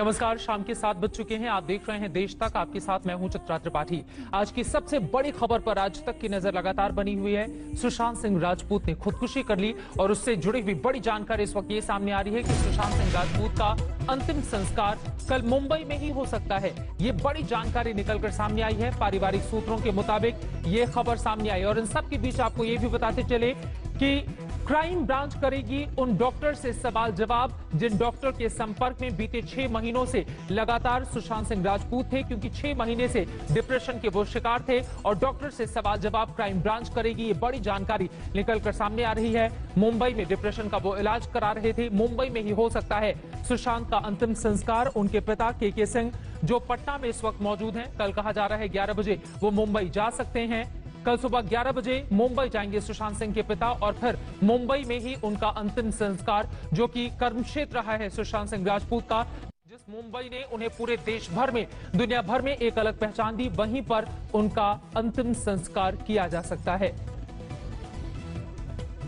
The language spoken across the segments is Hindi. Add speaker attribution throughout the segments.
Speaker 1: नमस्कार, शाम के 7 बज चुके हैं। आप देख रहे हैं देश तक। आपके साथ मैं हूं चित्रा त्रिपाठी। आज की सबसे बड़ी खबर पर आज तक की नजर लगातार बनी हुई है। सुशांत सिंह राजपूत ने खुदकुशी कर ली और उससे जुड़ी हुई बड़ी जानकारी इस वक्त ये सामने आ रही है कि सुशांत सिंह राजपूत का अंतिम संस्कार कल मुंबई में ही हो सकता है। ये बड़ी जानकारी निकलकर सामने आई है। पारिवारिक सूत्रों के मुताबिक ये खबर सामने आई और इन सब के बीच आपको ये भी बताते चले कि क्राइम ब्रांच करेगी उन डॉक्टर से सवाल जवाब जिन डॉक्टर के संपर्क में बीते 6 महीनों से लगातार सुशांत सिंह राजपूत थे, क्योंकि 6 महीने से डिप्रेशन के वो शिकार थे और डॉक्टर से सवाल जवाब क्राइम ब्रांच करेगी। ये बड़ी जानकारी निकलकर सामने आ रही है। मुंबई में डिप्रेशन का वो इलाज करा रहे थे, मुंबई में ही हो सकता है सुशांत का अंतिम संस्कार। उनके पिता के सिंह जो पटना में इस वक्त मौजूद हैं, कल कहा जा रहा है 11 बजे वो मुंबई जा सकते हैं। कल सुबह 11 बजे मुंबई जाएंगे सुशांत सिंह के पिता और फिर मुंबई में ही उनका अंतिम संस्कार, जो कि कर्म क्षेत्र रहा है सुशांत सिंह राजपूत का, जिस मुंबई ने उन्हें पूरे देश भर में, दुनिया भर में एक अलग पहचान दी, वहीं पर उनका अंतिम संस्कार किया जा सकता है।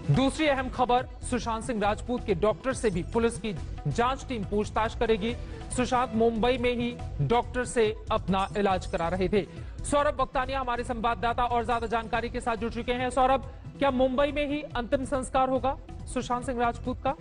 Speaker 1: दूसरी अहम खबर, सुशांत सिंह राजपूत के डॉक्टर से भी पुलिस की जांच टीम पूछताछ करेगी। सुशांत मुंबई में ही डॉक्टर से अपना इलाज करा रहे थे। सौरभ बख्तानिया हमारे संवाददाता और ज्यादा जानकारी के साथ जुड़ चुके हैं। सौरभ, क्या मुंबई में ही अंतिम संस्कार होगा सुशांत सिंह राजपूत का?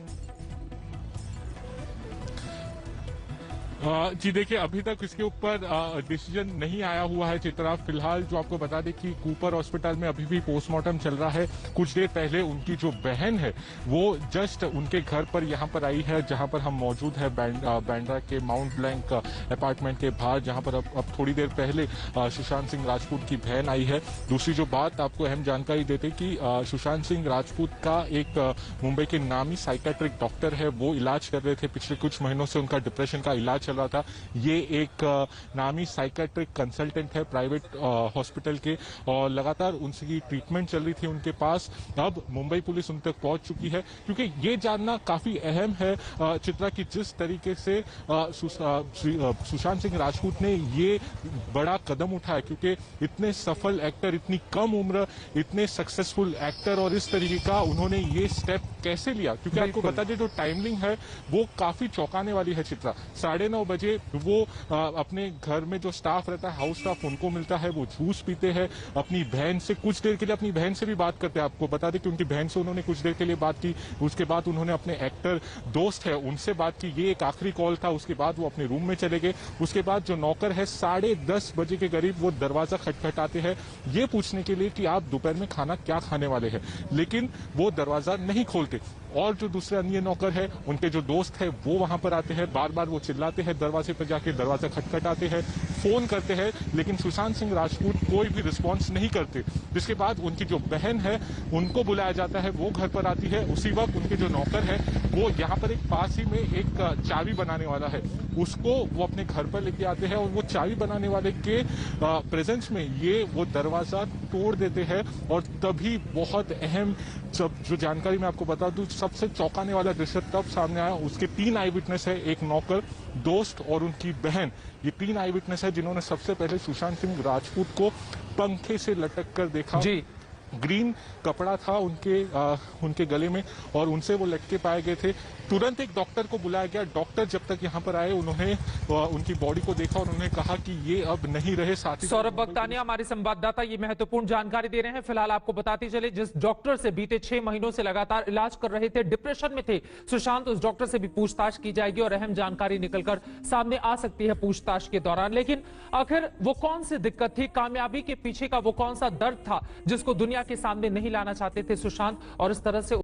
Speaker 2: जी देखिए, अभी तक इसके ऊपर डिसीजन नहीं आया हुआ है चित्रा। फिलहाल जो आपको बता दें कि कूपर हॉस्पिटल में अभी भी पोस्टमार्टम चल रहा है। कुछ देर पहले उनकी जो बहन है वो जस्ट उनके घर पर यहाँ पर आई है, जहाँ पर हम मौजूद है बांद्रा के माउंट ब्लैंक अपार्टमेंट के बाहर, जहाँ पर अब थोड़ी देर पहले सुशांत सिंह राजपूत की बहन आई है। दूसरी जो बात आपको अहम जानकारी देते कि सुशांत सिंह राजपूत का एक मुंबई के नामी साइकेट्रिक डॉक्टर है, वो इलाज कर रहे थे। पिछले कुछ महीनों से उनका डिप्रेशन का इलाज रहा था। ये एक नामी साइकेट्रिक कंसल्टेंट है प्राइवेट हॉस्पिटल के और लगातार उनकी ट्रीटमेंट चल रही थी उनके पास। अब मुंबई पुलिस उन तक पहुंच चुकी है, क्योंकि ये जानना काफी अहम है चित्रा की जिस तरीके से सुशांत सिंह राजपूत ने ये बड़ा कदम उठाया, क्योंकि इतने सफल एक्टर, इतनी कम उम्र, इतने सक्सेसफुल एक्टर, और इस तरीके का उन्होंने ये स्टेप कैसे लिया, क्योंकि आपको बता दें जो टाइमिंग है वो काफी चौंकाने वाली है चित्रा। 9:30 बजे वो अपने घर में जो स्टाफ रहता है, हाउस स्टाफ, उनको मिलता है, वो जूस पीते हैं, अपनी बहन से कुछ देर के लिए अपनी बहन से भी बात करते हैं। आपको बता दें कि उनकी बहन से उन्होंने कुछ देर के लिए बात की। उसके बाद उन्होंने अपने एक्टर दोस्त है उनसे बात की। ये एक आखिरी कॉल था। उसके बाद वो अपने रूम में चले गए। उसके बाद जो नौकर है 10:30 बजे के करीब वो दरवाजा खटखटाते हैं ये पूछने के लिए कि आप दोपहर में खाना क्या खाने वाले हैं, लेकिन वो दरवाजा नहीं खोलते। और जो दूसरे अन्य नौकर है, उनके जो दोस्त है, वो वहां पर आते हैं। बार बार वो चिल्लाते हैं, दरवाजे पर जाके दरवाजा खटखटाते हैं, फोन करते हैं, लेकिन सुशांत सिंह राजपूत कोई भी रिस्पॉन्स नहीं करते। जिसके बाद उनकी जो बहन है उनको बुलाया जाता है, वो घर पर आती है। उसी वक्त उनके जो नौकर है वो यहाँ पर एक पास ही में एक चाबी बनाने वाला है, उसको वो अपने घर पर लेके आते हैं और वो चाबी बनाने वाले के प्रेजेंस में ये वो दरवाजा तोड़ देते हैं। और तभी बहुत अहम जो जानकारी मैं आपको बता दूं, सबसे चौंकाने वाला दृश्य तब सामने आया। उसके 3 आई विटनेस है, एक नौकर, दोस्त और उनकी बहन। ये 3 आई विटनेस है जिन्होंने सबसे पहले सुशांत सिंह राजपूत को पंखे से लटक कर देखा।
Speaker 1: जी,
Speaker 2: ग्रीन कपड़ा था उनके गले में और उनसे वो लटके पाए गए थे। तुरंत एक डॉक्टर को बुलाया गया। डॉक्टर जब तक यहाँ पर आए उन्होंने उनकी बॉडी को देखा और उन्होंने कहा कि ये अब नहीं रहे। साथ ही
Speaker 1: सौरभ बख्तानिया हमारे संवाददाता ये महत्वपूर्ण जानकारी दे रहे हैं। फिलहाल आपको बताते चले, जिस डॉक्टर से बीते 6 महीनों से लगातार इलाज कर रहे थे, डिप्रेशन में थे सुशांत, उस डॉक्टर से भी पूछताछ की जाएगी और अहम जानकारी निकलकर सामने आ सकती है पूछताछ के दौरान। लेकिन आखिर वो कौन सी दिक्कत थी, कामयाबी के पीछे का वो कौन सा दर्द था जिसको दुनिया के सामने नहीं लाना चाहते थे सुशांत, और इस तरह से